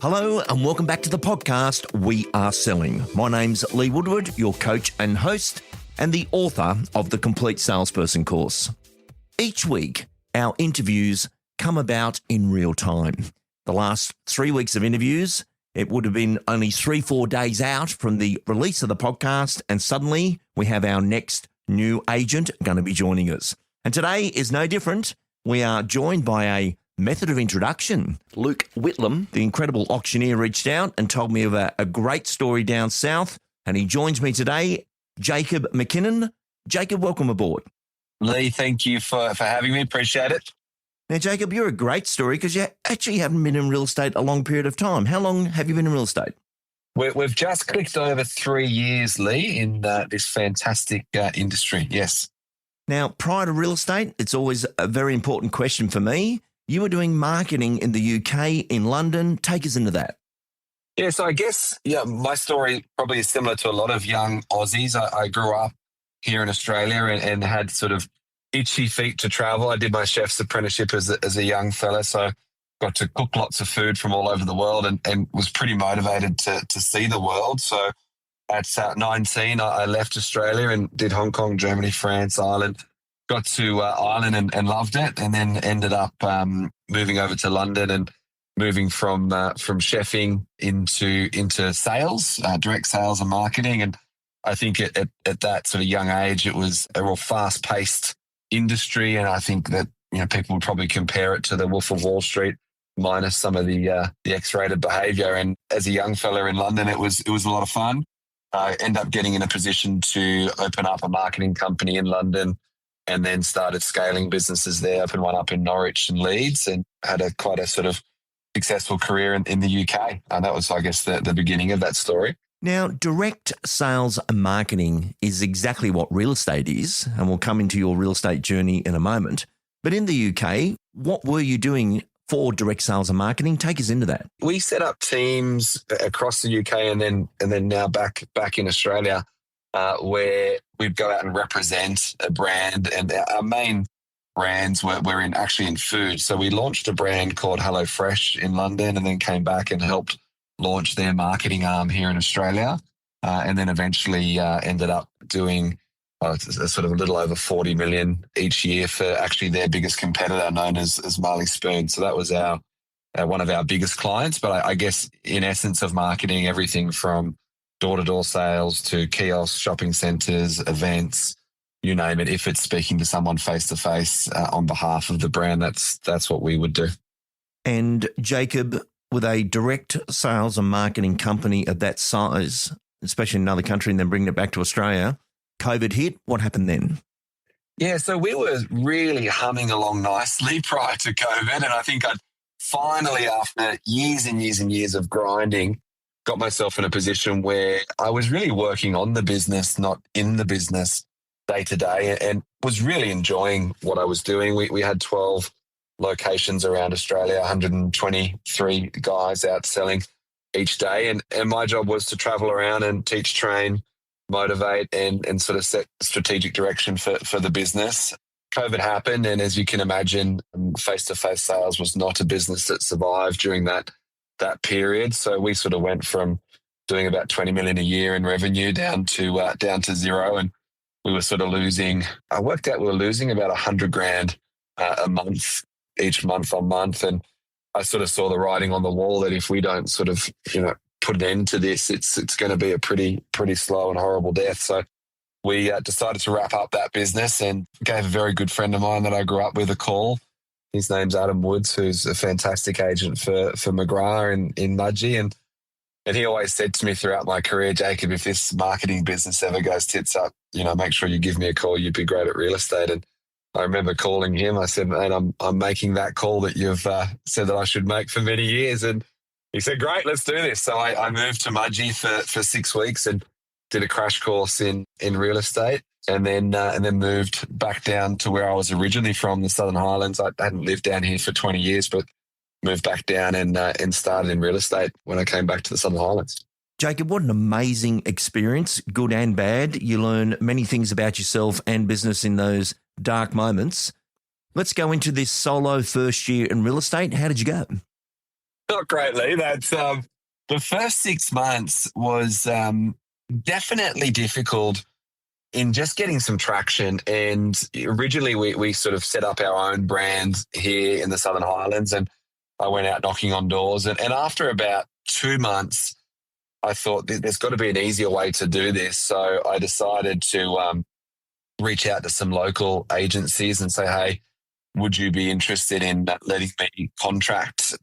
Hello and welcome back to the podcast, We Are Selling. My name's Lee Woodward, your coach and host, and the author of the Complete Salesperson course. Each week, our interviews come about in real time. The last 3 weeks of interviews, it would have been only 3-4 days out from the release of the podcast, and suddenly we have our next new agent going to be joining us. And today is no different. We are joined by a method of introduction. Luke Whitlam, the incredible auctioneer, reached out and told me of a great story down south, and he joins me today, Jacob McKinnon. Jacob, welcome aboard. Lee, thank you for having me. Appreciate it. Now, Jacob, you're a great story because you actually haven't been in real estate a long period of time. How long have you been in real estate? We've just clicked over 3 years, Lee, in this fantastic industry. Yes. Now, prior to real estate, it's always a very important question for me. You were doing marketing in the UK, in London. Take us into that. Yeah, so I guess, my story probably is similar to a lot of young Aussies. I grew up here in Australia and had sort of itchy feet to travel. I did my chef's apprenticeship as a young fella, so got to cook lots of food from all over the world and was pretty motivated to see the world. So at 19, I left Australia and did Hong Kong, Germany, France, Ireland. Got to Ireland and loved it, and then ended up moving over to London and moving from chefing into sales, direct sales and marketing. And I think at that sort of young age, it was a real fast-paced industry, and I think that people would probably compare it to the Wolf of Wall Street, minus some of the X-rated behaviour. And as a young fella in London, it was a lot of fun. I ended up getting in a position to open up a marketing company in London, and then started scaling businesses there. Opened one up in Norwich and Leeds, and had quite a sort of successful career in the UK. And that was, I guess, the beginning of that story. Now, direct sales and marketing is exactly what real estate is, and we'll come into your real estate journey in a moment. But in the UK, what were you doing for direct sales and marketing? Take us into that. We set up teams across the UK and then now back in Australia, where we'd go out and represent a brand, and our main brands were actually in food. So we launched a brand called HelloFresh in London, and then came back and helped launch their marketing arm here in Australia, and then eventually ended up doing a sort of a little over 40 million each year for actually their biggest competitor, known as Marley Spoon. So that was our one of our biggest clients. But I guess in essence of marketing, everything from door-to-door sales to kiosks, shopping centres, events, you name it. If it's speaking to someone face-to-face on behalf of the brand, that's what we would do. And Jacob, with a direct sales and marketing company of that size, especially in another country, and then bringing it back to Australia, COVID hit. What happened then? Yeah, so we were really humming along nicely prior to COVID. And I think I'd finally, after years and years and years of grinding, got myself in a position where I was really working on the business, not in the business day to day, and was really enjoying what I was doing. We had 12 locations around Australia, 123 guys out selling each day. And my job was to travel around and teach, train, motivate, and sort of set strategic direction for the business. COVID happened, and as you can imagine, face-to-face sales was not a business that survived during that period. So we sort of went from doing about 20 million a year in revenue down to zero. And we were sort of losing, I worked out we were losing about 100 grand a month, each month on month. And I sort of saw the writing on the wall that if we don't sort of, put an end to this, it's going to be a pretty slow and horrible death. So we decided to wrap up that business and gave a very good friend of mine that I grew up with a call. His name's Adam Woods, who's a fantastic agent for McGrath in Mudgee. And he always said to me throughout my career, Jacob, if this marketing business ever goes tits up, make sure you give me a call. You'd be great at real estate. And I remember calling him. I said, mate, I'm making that call that you've said that I should make for many years. And he said, great, let's do this. So I moved to Mudgee for 6 weeks and did a crash course in real estate. And then moved back down to where I was originally from, the Southern Highlands. I hadn't lived down here for 20 years, but moved back down and started in real estate when I came back to the Southern Highlands. Jacob, what an amazing experience, good and bad. You learn many things about yourself and business in those dark moments. Let's go into this solo first year in real estate. How did you go? Not greatly. That's the first 6 months was definitely difficult in just getting some traction. And originally, we sort of set up our own brand here in the Southern Highlands, and I went out knocking on doors. And after about 2 months, I thought there's got to be an easier way to do this. So I decided to reach out to some local agencies and say, hey, would you be interested in letting me contract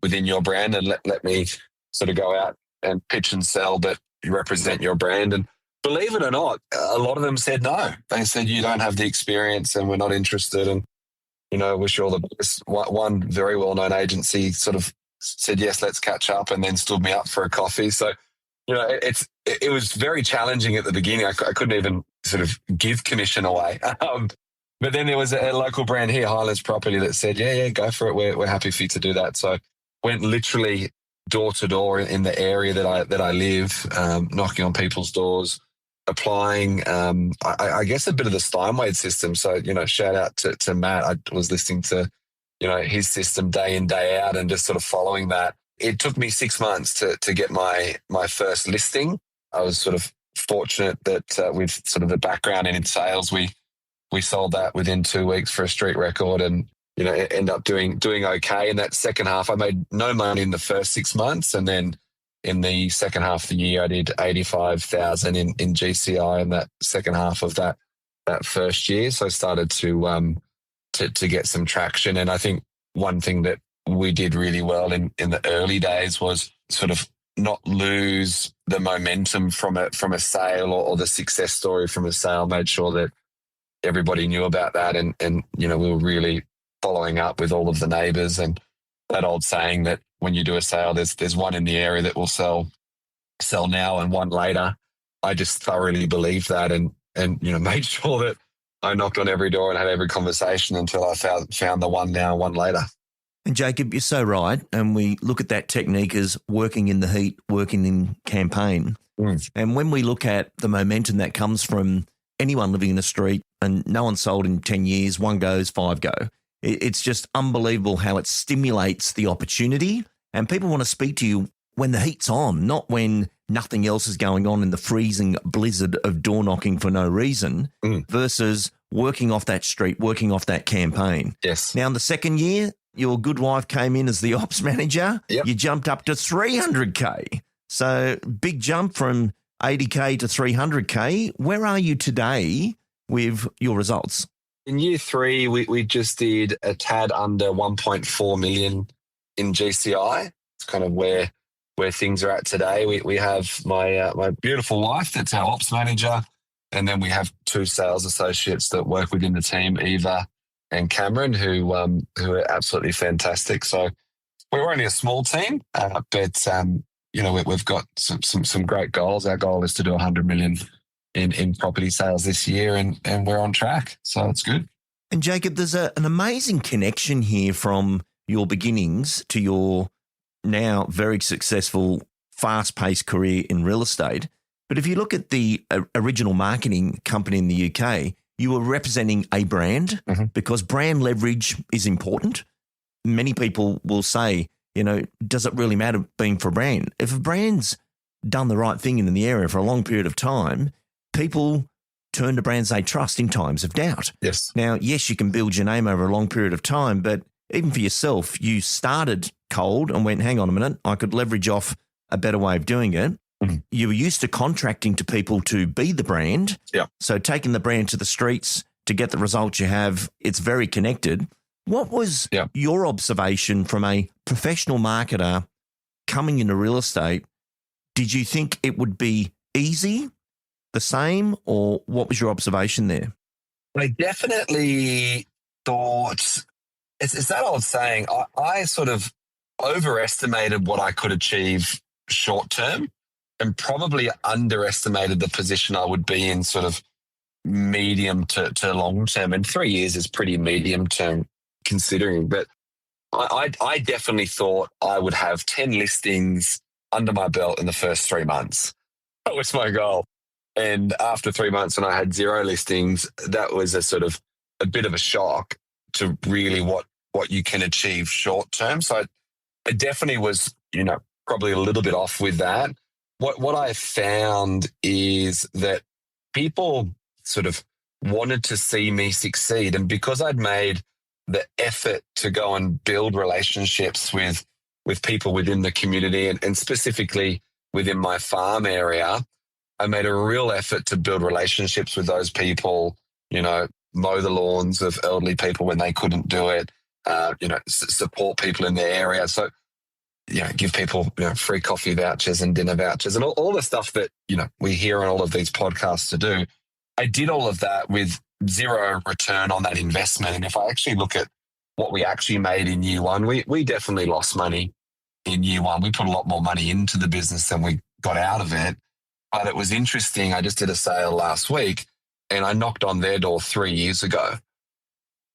within your brand and let me sort of go out and pitch and sell, but represent your brand? And believe it or not, a lot of them said no. They said, you don't have the experience and we're not interested. And, wish you all the best. One very well-known agency sort of said, yes, let's catch up, and then stood me up for a coffee. So, it was very challenging at the beginning. I couldn't even sort of give commission away. But then there was a local brand here, Highlands Property, that said, yeah, go for it. We're happy for you to do that. So went literally door to door in the area that I live, knocking on people's doors, applying, I guess a bit of the Steinway system. So, shout out to Matt. I was listening to, his system day in, day out, and just sort of following that. It took me 6 months to get my first listing. I was sort of fortunate that with sort of the background in sales, we sold that within 2 weeks for a street record, and it ended up doing okay. In that second half, I made no money in the first 6 months, and then in the second half of the year, I did 85,000 in GCI in that second half of that first year. So I started to get some traction, and I think one thing that we did really well in the early days was sort of not lose the momentum from a sale or the success story from a sale. Made sure that everybody knew about that, and we were really following up with all of the neighbours, and that old saying that when you do a sale, there's one in the area that will sell now and one later. I just thoroughly believed that, and made sure that I knocked on every door and had every conversation until I found the one now, one later. And Jacob, you're so right. And we look at that technique as working in the heat, working in campaign. And when we look at the momentum that comes from anyone living in the street, and no one sold in 10 years, one goes, five go. It's just unbelievable how it stimulates the opportunity. And people want to speak to you when the heat's on, not when nothing else is going on in the freezing blizzard of door knocking for no reason, versus working off that street, working off that campaign. Yes. Now, in the second year, your good wife came in as the ops manager. Yep. You jumped up to 300K. So big jump from 80K to 300K. Where are you today with your results? In year 3, we just did a tad under 1.4 million in GCI. It's kind of where things are at today. We have my beautiful wife that's our ops manager, and then we have 2 sales associates that work within the team, Eva and Cameron, who are absolutely fantastic. So we're only a small team, but we've got some great goals. Our goal is to do 100 million in property sales this year, and we're on track. So it's good. And Jacob, there's an amazing connection here from your beginnings to your now very successful, fast-paced career in real estate. But if you look at the original marketing company in the UK, you were representing a brand, because brand leverage is important. Many people will say, does it really matter being for a brand? If a brand's done the right thing in the area for a long period of time, people turn to brands they trust in times of doubt. Yes. Now, yes, you can build your name over a long period of time, but even for yourself, you started cold and went, hang on a minute, I could leverage off a better way of doing it. You were used to contracting to people to be the brand. Yeah. So taking the brand to the streets to get the results you have, it's very connected. What was your observation from a professional marketer coming into real estate? Did you think it would be easy, the same, or what was your observation there? I definitely thought, it's that old saying, I sort of overestimated what I could achieve short term, and probably underestimated the position I would be in sort of medium to long term. And 3 years is pretty medium term considering. But I definitely thought I would have 10 listings under my belt in the first 3 months. That was my goal. And after 3 months, when I had 0 listings, that was a bit of a shock to really what you can achieve short term. So it definitely was, probably a little bit off with that. What I found is that people sort of wanted to see me succeed. And because I'd made the effort to go and build relationships with people within the community and specifically within my farm area, I made a real effort to build relationships with those people, mow the lawns of elderly people when they couldn't do it, support people in their area. So, give people free coffee vouchers and dinner vouchers and all the stuff that, we hear on all of these podcasts to do. I did all of that with zero return on that investment. And if I actually look at what we actually made in year one, we definitely lost money in year one. We put a lot more money into the business than we got out of it. But it was interesting. I just did a sale last week and I knocked on their door 3 years ago.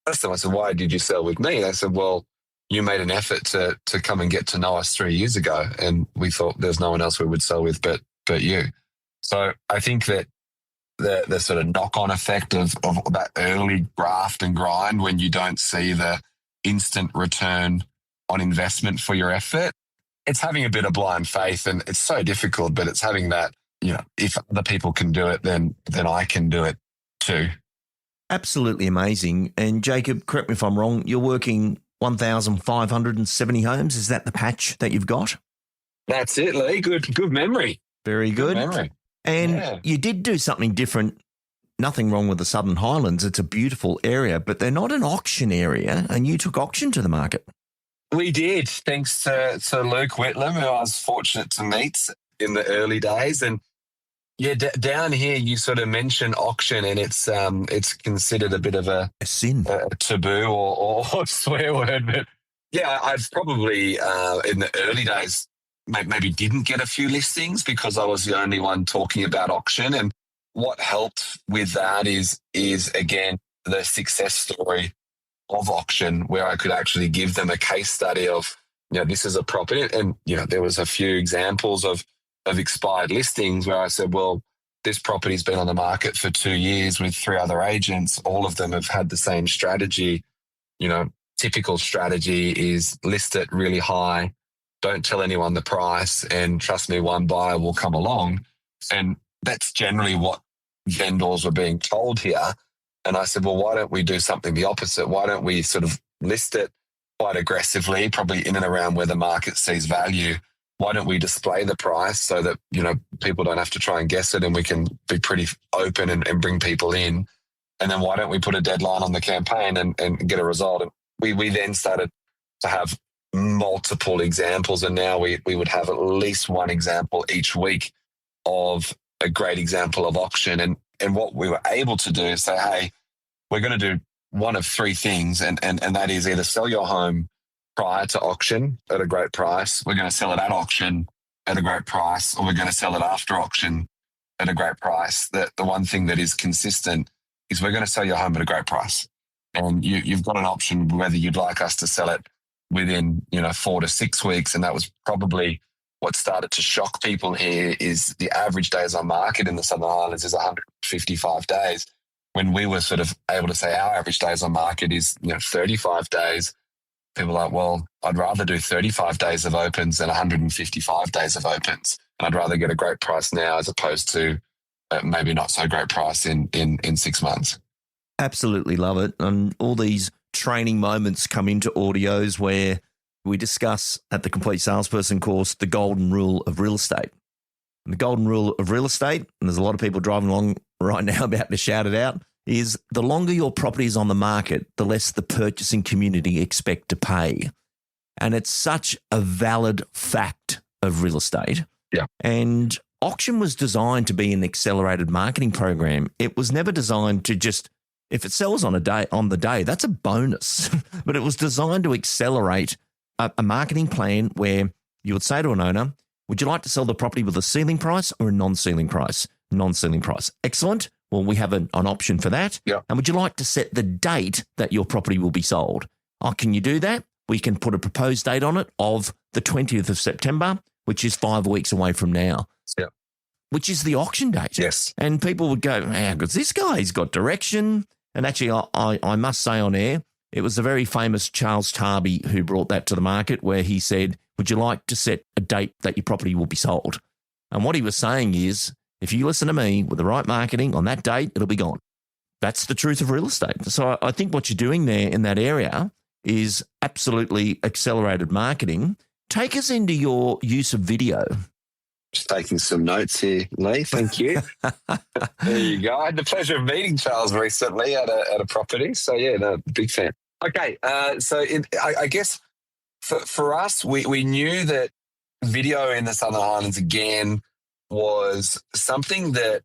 I said, why did you sell with me? They said, well, you made an effort to come and get to know us 3 years ago. And we thought there's no one else we would sell with but you. So I think that the sort of knock-on effect of that early graft and grind when you don't see the instant return on investment for your effort, it's having a bit of blind faith, and it's so difficult, but it's having that, if other people can do it, then I can do it too. Absolutely amazing. And Jacob, correct me if I'm wrong, you're working 1,570 homes. Is that the patch that you've got? That's it, Lee. Good memory. Very good. Good memory. And you did do something different. Nothing wrong with the Southern Highlands. It's a beautiful area, but they're not an auction area, and you took auction to the market. We did, thanks to Luke Whitlam, who I was fortunate to meet in the early days. And down here, you sort of mention auction, and it's considered a bit of a sin, a taboo or swear word. But I've probably in the early days maybe didn't get a few listings because I was the only one talking about auction. And what helped with that is again the success story of auction, where I could actually give them a case study of, this is a property. And, there was a few examples of expired listings where I said, well, this property's been on the market for 2 years with 3 other agents. All of them have had the same strategy. Typical strategy is list it really high, don't tell anyone the price, and trust me, one buyer will come along. And that's generally what vendors were being told here. And I said, well, why don't we do something the opposite? Why don't we sort of list it quite aggressively, probably in and around where the market sees value? Why don't we display the price so that, people don't have to try and guess it, and we can be pretty open and bring people in? And then why don't we put a deadline on the campaign and get a result? And we then started to have multiple examples, and now we would have at least one example each week of a great example of auction. And what we were able to do is say, hey, we're going to do one of 3 things, and that is either sell your home prior to auction at a great price, we're going to sell it at auction at a great price, or we're going to sell it after auction at a great price. The one thing that is consistent is we're going to sell your home at a great price. And you've got an option whether you'd like us to sell it within 4 to 6 weeks. And that was probably what started to shock people here, is the average days on market in the Southern Highlands is 155 days. When we were sort of able to say our average days on market is 35 days, people are like, well, I'd rather do 35 days of opens than 155 days of opens. And I'd rather get a great price now as opposed to maybe not so great price in 6 months. Absolutely love it. And all these training moments come into audios where we discuss at the Complete Salesperson course the golden rule of real estate. And the golden rule of real estate, and there's a lot of people driving along right now about to shout it out, is the longer your property is on the market, the less the purchasing community expect to pay. And it's such a valid fact of real estate. Yeah. And auction was designed to be an accelerated marketing program. It was never designed to just, if it sells on the day, that's a bonus. But it was designed to accelerate a marketing plan where you would say to an owner, would you like to sell the property with a ceiling price or a non-ceiling price? Non-ceiling price. Excellent. Well, we have an option for that. Yeah. And would you like to set the date that your property will be sold? Oh, can you do that? We can put a proposed date on it of the 20th of September, which is 5 weeks away from now. Yeah. Which is the auction date. Yes. And people would go, how good's this guy? He's got direction. And actually, I must say on air, It was the very famous Charles Tarby who brought that to the market, where he said, would you like to set a date that your property will be sold? And what he was saying is, if you listen to me with the right marketing on that date, it'll be gone. That's the truth of real estate. So I think what you're doing there in that area is absolutely accelerated marketing. Take us into your use of video. Just taking some notes here, Lee. Thank you. There you go. I had the pleasure of meeting Charles recently at a property. So, yeah, no, big fan. Okay, I guess for us, we knew that video in the Southern Highlands, again, was something that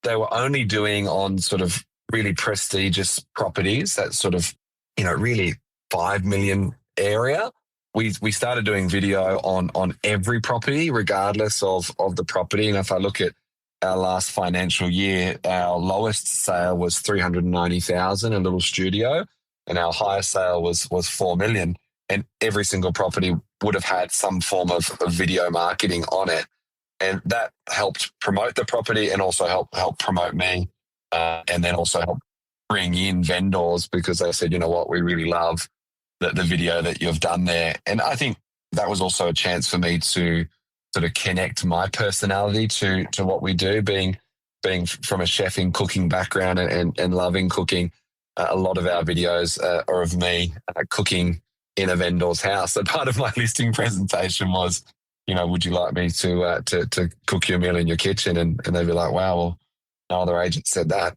they were only doing on sort of really prestigious properties, that sort of, really 5 million area. We started doing video on every property, regardless of the property. And if I look at our last financial year, our lowest sale was 390,000, a little studio, and our highest sale was 4 million. And every single property would have had some form of video marketing on it. And that helped promote the property and also help promote me, and then also help bring in vendors, because they said, you know what, we really love the video that you've done there. And I think that was also a chance for me to sort of connect my personality to what we do, being from a chefing, cooking background and loving cooking. A lot of our videos are of me cooking in a vendor's house. So part of my listing presentation was, would you like me to cook you a meal in your kitchen? And they'd be like, wow, well, no other agent said that.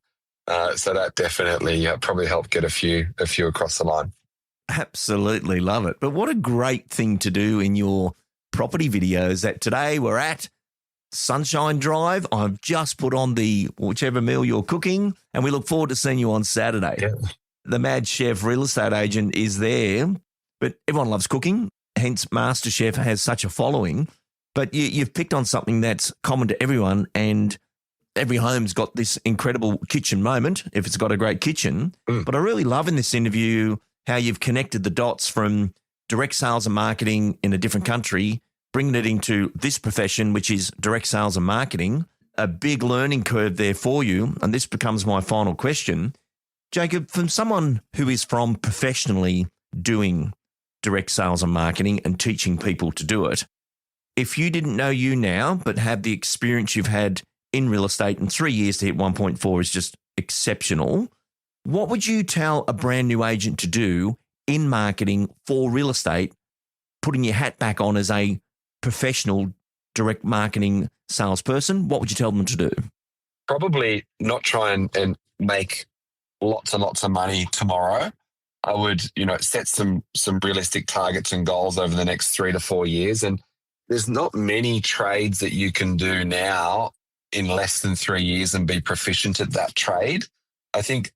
So that definitely probably helped get a few across the line. Absolutely love it. But what a great thing to do in your property videos, that today we're at Sunshine Drive. I've just put on the whichever meal you're cooking, and we look forward to seeing you on Saturday. Yeah. The Mad Chef real estate agent is there, but everyone loves cooking, hence MasterChef has such a following. But you've picked on something that's common to everyone, and every home's got this incredible kitchen moment if it's got a great kitchen. But I really love in this interview how you've connected the dots from direct sales and marketing in a different country, bringing it into this profession, which is direct sales and marketing. A big learning curve there for you. And this becomes my final question. Jacob, from someone who is from professionally doing direct sales and marketing and teaching people to do it, if you didn't know you now, but have the experience you've had in real estate, and 3 years to hit 1.4 is just exceptional, what would you tell a brand new agent to do in marketing for real estate, putting your hat back on as a professional direct marketing salesperson? What would you tell them to do? Probably not try and make lots and lots of money tomorrow. I would, set some realistic targets and goals over the next 3 to 4 years. And there's not many trades that you can do now in less than 3 years and be proficient at that trade. I think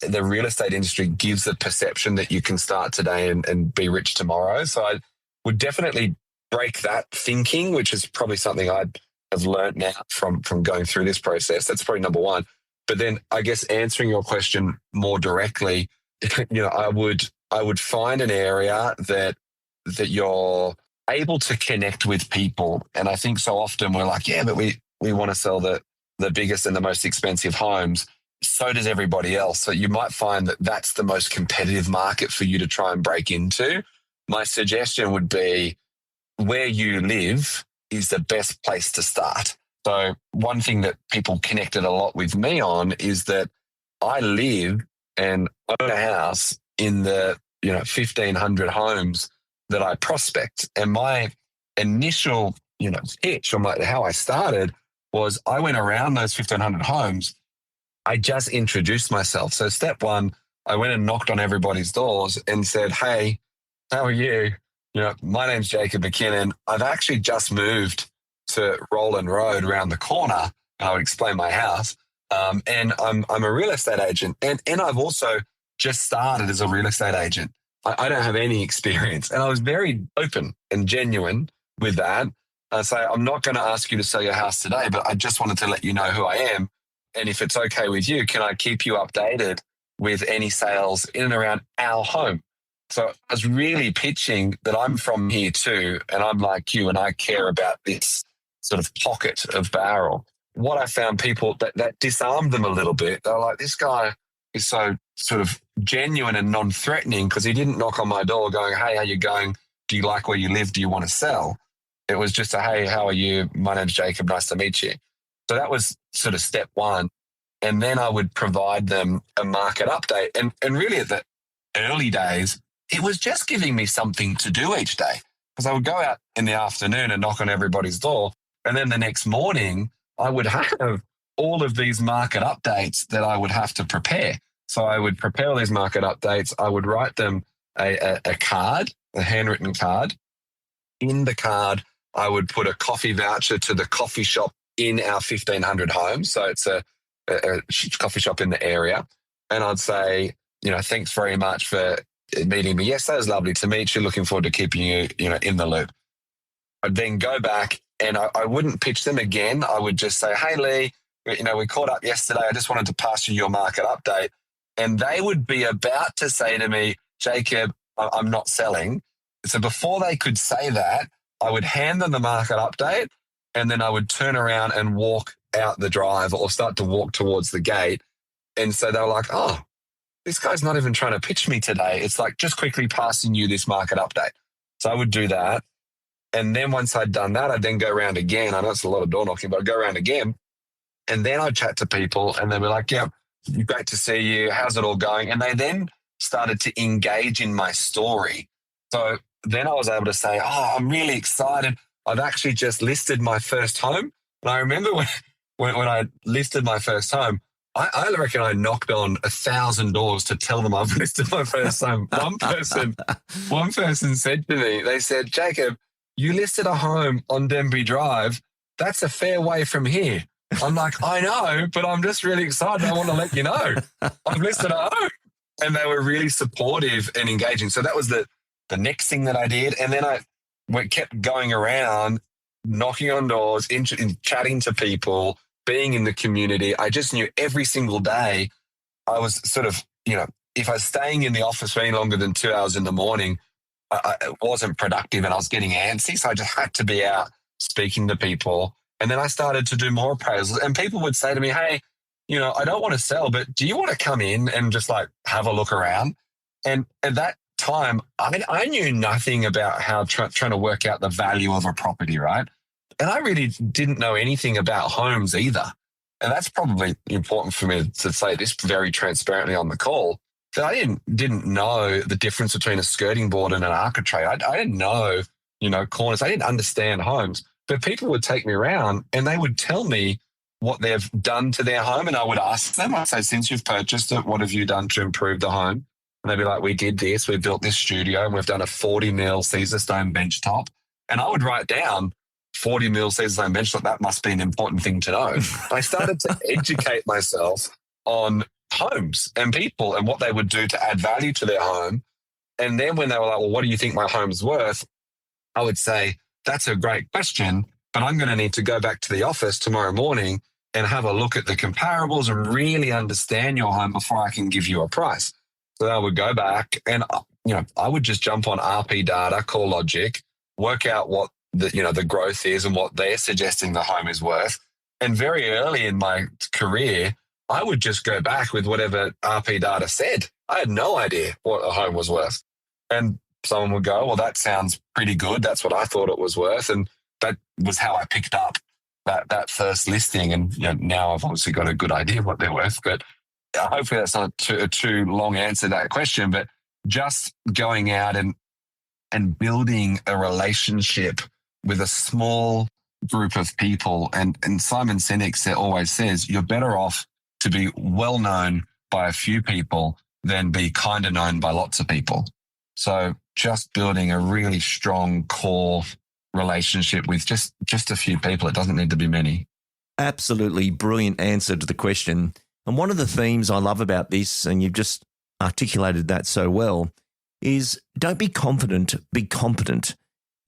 the real estate industry gives the perception that you can start today and be rich tomorrow. So I would definitely break that thinking, which is probably something I have learned now from going through this process. That's probably number one. But then I guess answering your question more directly, I would find an area that you're able to connect with people. And I think so often we're like, yeah, but we want to sell the biggest and the most expensive homes. So does everybody else. So you might find that that's the most competitive market for you to try and break into. My suggestion would be where you live is the best place to start. So one thing that people connected a lot with me on is that I live and own a house in the 1,500 homes that I prospect. And my initial pitch on how I started was I went around those 1,500 homes. I just introduced myself. So step one, I went and knocked on everybody's doors and said, hey, how are you? My name's Jacob McKinnon. I've actually just moved to Roland Road around the corner. And I would explain my house. And I'm a real estate agent. And I've also just started as a real estate agent. I don't have any experience. And I was very open and genuine with that. So I'm not going to ask you to sell your house today, but I just wanted to let you know who I am. And if it's okay with you, can I keep you updated with any sales in and around our home? So I was really pitching that I'm from here too, and I'm like you, and I care about this sort of pocket of Barrel. What I found people that disarmed them a little bit. They're like, this guy is so sort of genuine and non-threatening, because he didn't knock on my door going, hey, how you going? Do you like where you live? Do you want to sell? It was just a, hey, how are you? My name's Jacob. Nice to meet you. So that was sort of step one. And then I would provide them a market update. And really at the early days, it was just giving me something to do each day, because I would go out in the afternoon and knock on everybody's door. And then the next morning, I would have all of these market updates that I would have to prepare. So I would prepare all these market updates. I would write them a card, a handwritten card. In the card, I would put a coffee voucher to the coffee shop in our 1,500 homes. So it's a coffee shop in the area. And I'd say, thanks very much for meeting me yesterday. It was lovely to meet you. Looking forward to keeping you, in the loop. I'd then go back and I wouldn't pitch them again. I would just say, hey, Lee, we caught up yesterday. I just wanted to pass you your market update. And they would be about to say to me, Jacob, I'm not selling. So before they could say that, I would hand them the market update, and then I would turn around and walk out the drive or start to walk towards the gate. And so they were like, oh, this guy's not even trying to pitch me today. It's like just quickly passing you this market update. So I would do that. And then once I'd done that, I'd then go around again. I know it's a lot of door knocking, but I'd go around again. And then I'd chat to people and they'd be like, yeah, great to see you. How's it all going? And they then started to engage in my story. So then I was able to say, oh, I'm really excited. I've actually just listed my first home. And I remember when I listed my first home, I reckon I knocked on 1,000 doors to tell them I've listed my first home. One person said to me, they said, Jacob, you listed a home on Denby Drive. That's a fair way from here. I'm like, I know, but I'm just really excited. I want to let you know I've listed a home. And they were really supportive and engaging. So that was the next thing that I did. And then I kept going around, knocking on doors, chatting to people, being in the community. I just knew every single day I was sort of, if I was staying in the office for any longer than 2 hours in the morning, I wasn't productive and I was getting antsy. So I just had to be out speaking to people. And then I started to do more appraisals, and people would say to me, hey, I don't want to sell, but do you want to come in and just like have a look around? And at that time, I knew nothing about how trying to work out the value of a property, right? And I really didn't know anything about homes either. And that's probably important for me to say this very transparently on the call, that I didn't know the difference between a skirting board and an architrave. I didn't know, corners. I didn't understand homes. But people would take me around and they would tell me what they've done to their home. And I would ask them, I'd say, since you've purchased it, what have you done to improve the home? And they'd be like, we did this, we built this studio, and we've done a 40 mil Caesar stone bench top. And I would write down 40 mil Caesar stone bench top. That must be an important thing to know. I started to educate myself on homes and people and what they would do to add value to their home. And then when they were like, well, what do you think my home's worth? I would say, that's a great question, but I'm going to need to go back to the office tomorrow morning and have a look at the comparables and really understand your home before I can give you a price. So I would go back and, I would just jump on RP data, CoreLogic, work out what the growth is and what they're suggesting the home is worth. And very early in my career, I would just go back with whatever RP data said. I had no idea what a home was worth. And someone would go, well, that sounds pretty good. That's what I thought it was worth. And that was how I picked up that first listing. And now I've obviously got a good idea what they're worth. But hopefully that's not a too long answer to that question. But just going out and building a relationship with a small group of people. And Simon Sinek always says, you're better off to be well known by a few people than be kind of known by lots of people. So just building a really strong core relationship with just a few people. It doesn't need to be many. Absolutely brilliant answer to the question. And one of the themes I love about this, and you've just articulated that so well, is don't be confident, be competent.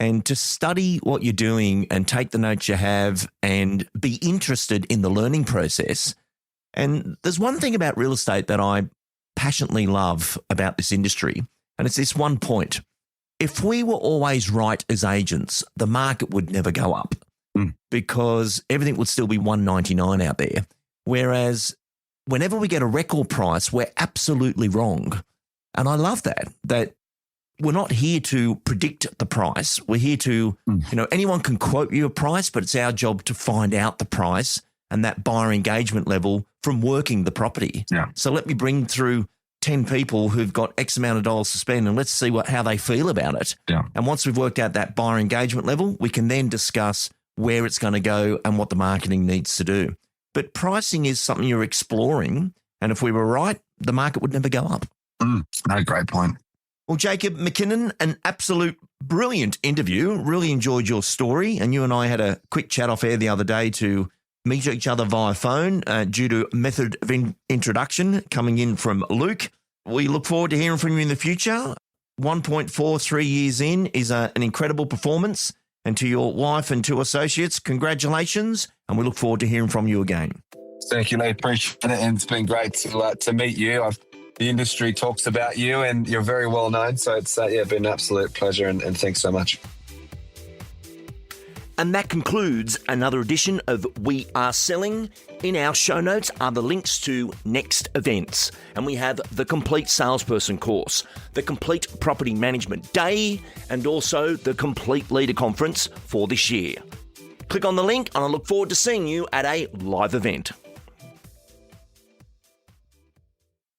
And to study what you're doing and take the notes you have and be interested in the learning process. And there's one thing about real estate that I passionately love about this industry, and it's this one point. If we were always right as agents, the market would never go up because everything would still be $199 out there. Whereas whenever we get a record price, we're absolutely wrong. And I love that we're not here to predict the price. We're here to, anyone can quote you a price, but it's our job to find out the price and that buyer engagement level from working the property. Yeah. So let me bring through 10 people who've got X amount of dollars to spend and let's see how they feel about it. Yeah. And once we've worked out that buyer engagement level, we can then discuss where it's going to go and what the marketing needs to do. But pricing is something you're exploring. And if we were right, the market would never go up. No, great point. Well, Jacob McKinnon, an absolute brilliant interview. Really enjoyed your story. And you and I had a quick chat off air the other day to meet each other via phone due to method of introduction coming in from Luke. We look forward to hearing from you in the future. 1.43 years in is an incredible performance. And to your wife and two associates, congratulations. And we look forward to hearing from you again. Thank you, Lee. Appreciate it. And it's been great to meet you. The industry talks about you and you're very well known. So it's been an absolute pleasure and thanks so much. And that concludes another edition of We Are Selling. In our show notes are the links to next events. And we have the Complete Salesperson course, the Complete Property Management Day, and also the Complete Leader Conference for this year. Click on the link and I look forward to seeing you at a live event.